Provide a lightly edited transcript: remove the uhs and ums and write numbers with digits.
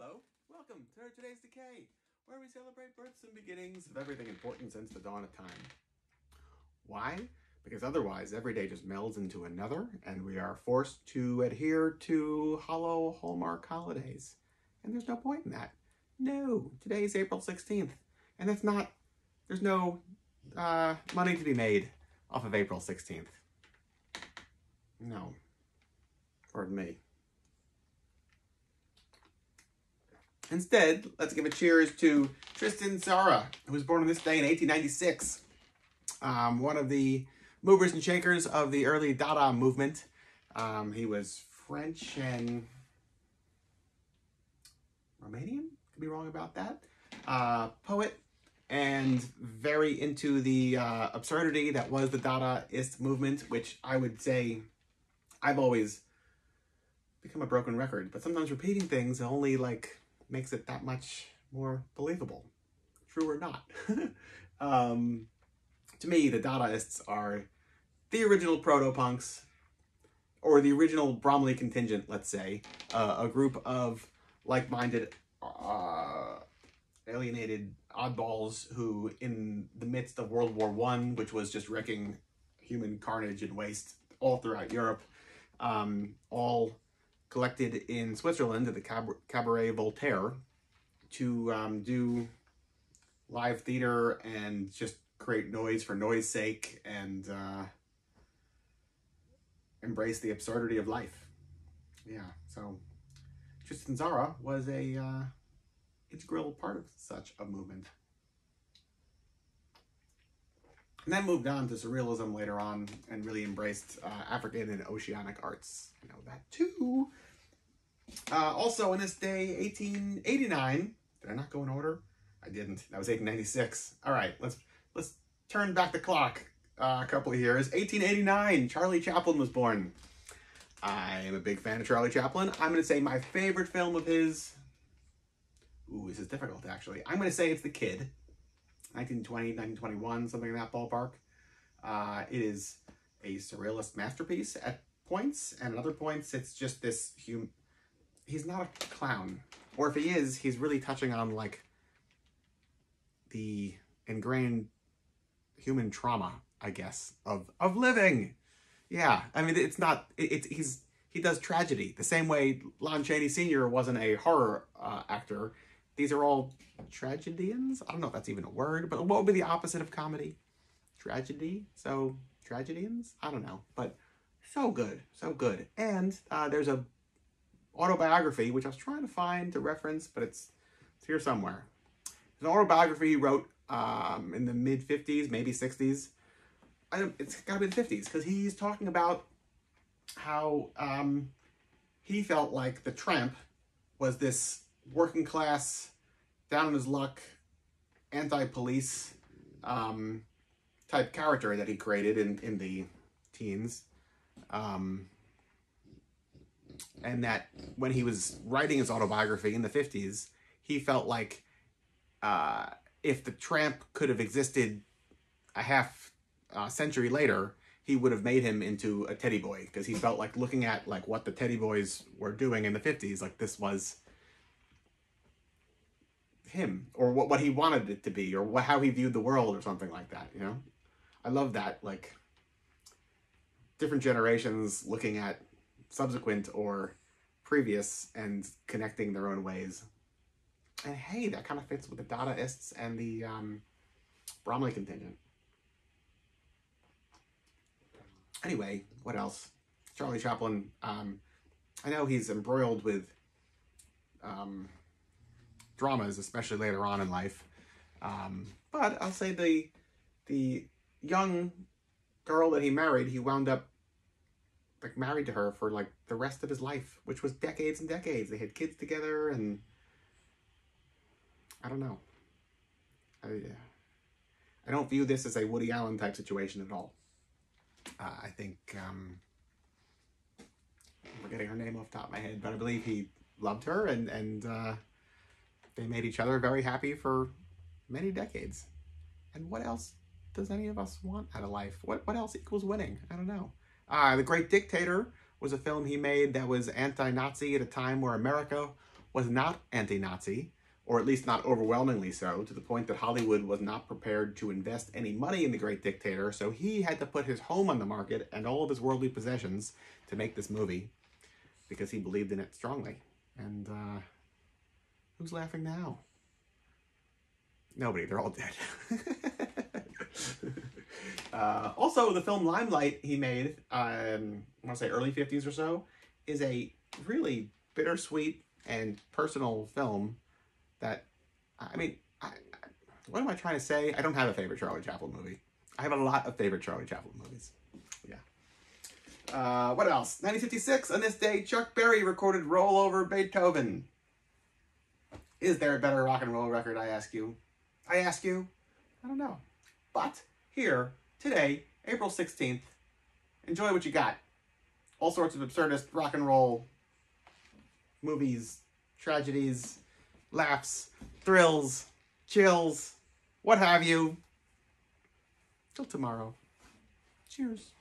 Hello, welcome to today's Decay, where we celebrate births and beginnings of everything important since the dawn of time. Why? Because otherwise every day just melds into another, and we are forced to adhere to hollow Hallmark holidays. And there's no point in that. No, today is April 16th, and there's no money to be made off of April 16th. No. Pardon me. Instead, let's give a cheers to Tristan Tzara, who was born on this day in 1896. One of the movers and shakers of the early Dada movement. He was French and Romanian? Could be wrong about that. Poet, and very into the absurdity that was the Dadaist movement, which I would say I've always become a broken record, but sometimes repeating things only makes it that much more believable, true or not. To me, the Dadaists are the original proto-punks, or the original Bromley contingent, let's say, a group of like-minded, alienated oddballs who, in the midst of World War I, which was just wrecking human carnage and waste all throughout Europe, all collected in Switzerland at the Cabaret Voltaire to do live theater and just create noise for noise sake and embrace the absurdity of life. Yeah, so Tristan Tzara was a integral part of such a movement. And then moved on to surrealism later on and really embraced African and oceanic arts. I know that too. Also on this day, 1889. Did I not go in order? I didn't. That was 1896. All right, let's turn back the clock a couple of years. 1889, Charlie Chaplin was born. I am a big fan of Charlie Chaplin. I'm going to say my favorite film of his... Ooh, this is difficult, actually. I'm going to say it's The Kid. 1920, 1921, something in that ballpark. It is a surrealist masterpiece at points, and at other points it's just this he's not a clown. Or if he is, he's really touching on the ingrained human trauma, I guess, of living. Yeah, I mean, it's not, he does tragedy. The same way Lon Chaney Sr. wasn't a horror actor. These are all tragedians? I don't know if that's even a word, but what would be the opposite of comedy? Tragedy? So, tragedians? I don't know, but so good, so good. And there's a autobiography, which I was trying to find to reference, but it's here somewhere. There's an autobiography he wrote in the mid-50s, maybe 60s. It's gotta be the 50s, because he's talking about how he felt like the Tramp was this working class, down on his luck, anti-police type character that he created in the teens. And that when he was writing his autobiography in the 50s, he felt like if the Tramp could have existed a half century later, he would have made him into a teddy boy, because he felt like looking at what the teddy boys were doing in the 50s, this was him, or what he wanted it to be, or how he viewed the world, or something like that, you know? I love that, different generations looking at subsequent or previous and connecting their own ways. And hey, that kind of fits with the Dadaists and the Bromley contingent. Anyway, what else? Charlie Chaplin, I know he's embroiled with dramas, especially later on in life. But I'll say the young girl that he married, he wound up married to her for the rest of his life, which was decades and decades. They had kids together, and I don't know. I don't view this as a Woody Allen type situation at all. I think, I'm forgetting her name off the top of my head, but I believe he loved her, and they made each other very happy for many decades. And what else does any of us want out of life? What else equals winning? I don't know. The Great Dictator was a film he made that was anti-Nazi at a time where America was not anti-Nazi, or at least not overwhelmingly so, to the point that Hollywood was not prepared to invest any money in the great dictator, so he had to put his home on the market and all of his worldly possessions to make this movie, because he believed in it strongly. And who's laughing now? Nobody, they're all dead. Also, the film Limelight he made, I want to say early 50s or so, is a really bittersweet and personal film that, I mean, what am I trying to say? I don't have a favorite Charlie Chaplin movie. I have a lot of favorite Charlie Chaplin movies. Yeah. What else? 1956, on this day, Chuck Berry recorded Roll Over Beethoven. Is there a better rock and roll record, I ask you? I ask you? I don't know. But here, today, April 16th, enjoy what you got. All sorts of absurdist rock and roll movies, tragedies, laughs, thrills, chills, what have you. Till tomorrow. Cheers.